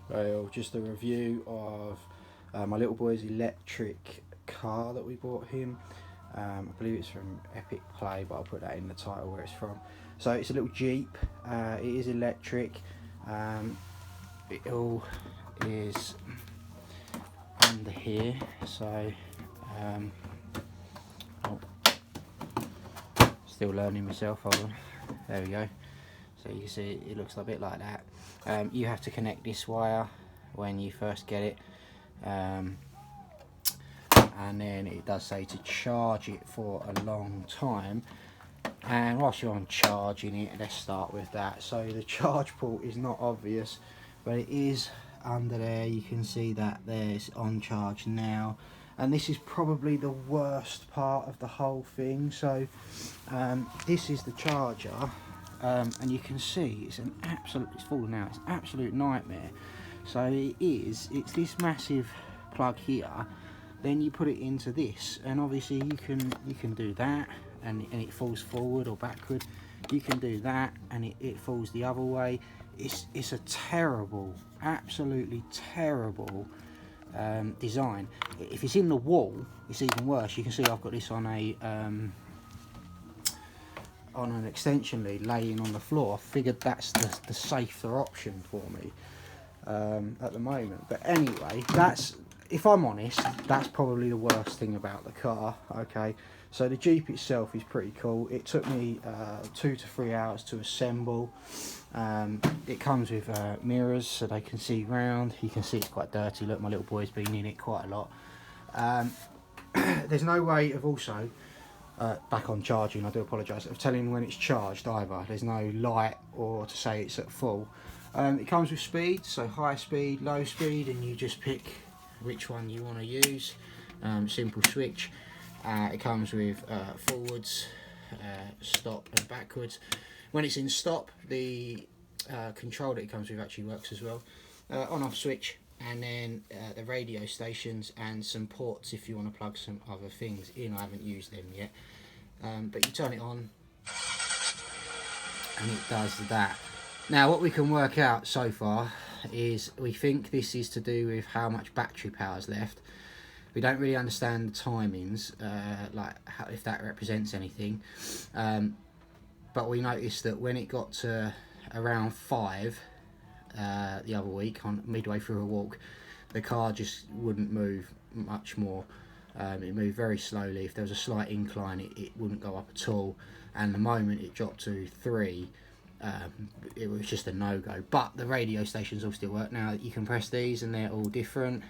Well, just a review of my little boy's electric car that we bought him. I believe it's from Epic Play, but I'll put that in the title where it's from. So it's a little Jeep. It is electric. It all is under here. So oh, still learning myself. Hold on. There we go. So you can see it looks a bit like that. You have to connect this wire when you first get it, and then it does say to charge it for a long time. And whilst you're on charging it, let's start with that. So the charge port is not obvious, but it is under there. You can see that there's on charge now, and this is probably the worst part of the whole thing. So this is the charger. And you can see it's it's falling out. It's an absolute nightmare. So it's this massive plug here. Then you put it into this, and obviously you can do that, and it falls forward or backward. You can do that, and it falls the other way. It's a terrible, absolutely terrible design. If it's in the wall, it's even worse. You can see I've got this on an extension lead laying on the floor. I figured that's the safer option for me at the moment. But anyway, if I'm honest, that's probably the worst thing about the car. Okay, so the Jeep itself is pretty cool. It took me 2 to 3 hours to assemble. It comes with mirrors so they can see round. You can see it's quite dirty. Look, my little boy's been in it quite a lot. There's no way of also back on charging, I do apologise, of telling when it's charged either. There's no light or to say it's at full. It comes with speed, so high speed, low speed, and you just pick which one you want to use. Simple switch. It comes with forwards, stop and backwards. When it's in stop, the control that it comes with actually works as well. On off switch, and then the radio stations and some ports if you want to plug some other things in. I haven't used them yet, but you turn it on and it does that. Now what we can work out so far is we think this is to do with how much battery power is left. We don't really understand the timings, like if that represents anything, but we noticed that when it got to around 5 the other week, on midway through a walk, the car just wouldn't move much more. It moved very slowly. If there was a slight incline, it wouldn't go up at all, and the moment it dropped to 3, it was just a no-go. But the radio stations all still work. Now you can press these and they're all different.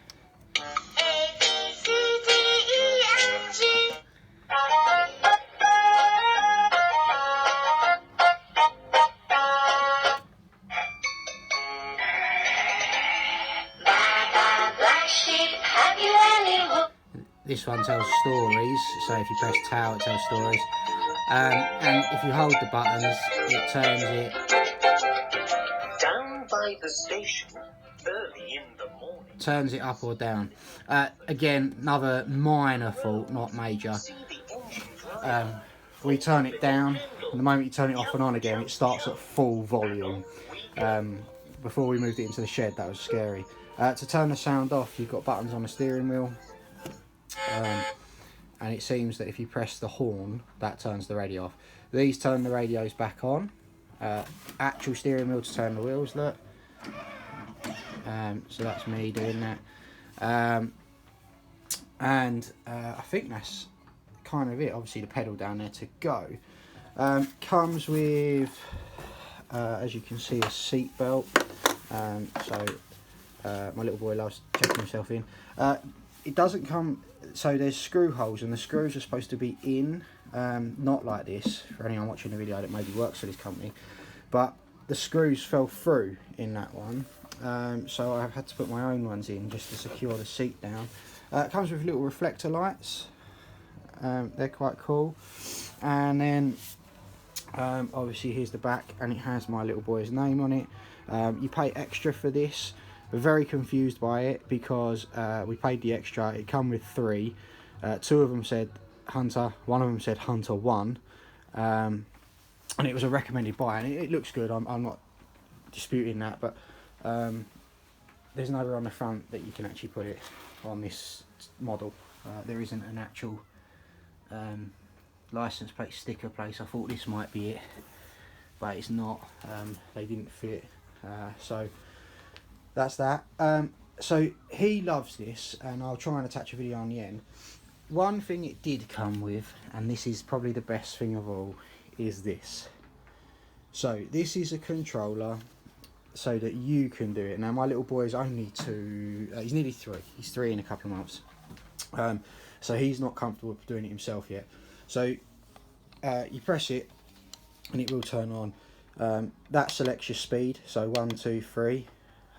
This one tells stories, so if you press tail it tells stories, and if you hold the buttons it turns it down by the station early in the morning. Turns it up or down. Again, another minor fault, not major. We turn it down, and the moment you turn it off and on again it starts at full volume. Before we moved it into the shed, that was scary. To turn the sound off, you've got buttons on the steering wheel. And it seems that if you press the horn, that turns the radio off. These turn the radios back on. Actual steering wheel to turn the wheels, look. So that's me doing that. I think that's kind of it. Obviously the pedal down there to go. Comes with, as you can see, a seat belt. So my little boy loves checking himself in. It doesn't come, so there's screw holes, and the screws are supposed to be in, not like this, for anyone watching the video that maybe works for this company, but the screws fell through in that one, so I've had to put my own ones in just to secure the seat down. It comes with little reflector lights, they're quite cool, and then obviously here's the back, and it has my little boy's name on it. You pay extra for this. We're very confused by it because we paid the extra. It come with 3. 2 of them said Hunter, 1 of them said Hunter 1, and it was a recommended buy, and it looks good. I'm not disputing that, but there's nowhere on the front that you can actually put it on this model. There isn't an actual license plate sticker place. I thought this might be it, but it's not. They didn't fit, so that's that. So he loves this, and I'll try and attach a video on the end. One thing it did come with, and this is probably the best thing of all, is this. So this is a controller so that you can do it. Now my little boy is only 2, he's nearly 3, he's 3 in a couple of months, so he's not comfortable with doing it himself yet. So you press it and it will turn on. That selects your speed, so 1, 2, 3,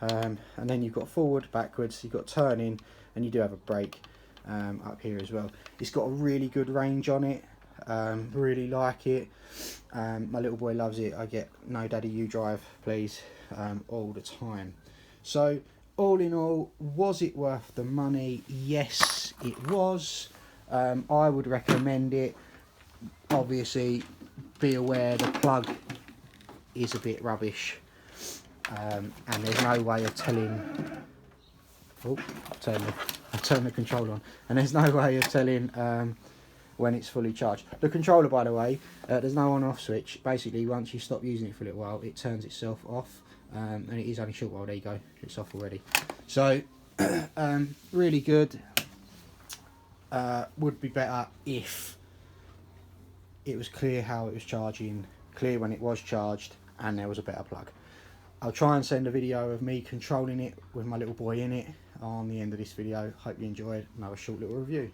and then you've got forward, backwards, you've got turning, and you do have a brake up here as well. It's got a really good range on it. Really like it. My little boy loves it. I get "No daddy, you drive please" all the time. So all in all, was it worth the money? Yes, it was. I would recommend it. Obviously be aware the plug is a bit rubbish, and there's no way of telling. Oh, I turn the control on, and there's no way of telling when it's fully charged. The controller, by the way, there's no on off switch. Basically once you stop using it for a little while, it turns itself off, and it is only a short while. There you go, it's off already. So really good. Would be better if it was clear how it was charging, clear when it was charged, and there was a better plug. I'll try and send a video of me controlling it with my little boy in it on the end of this video. Hope you enjoyed. Another short little review.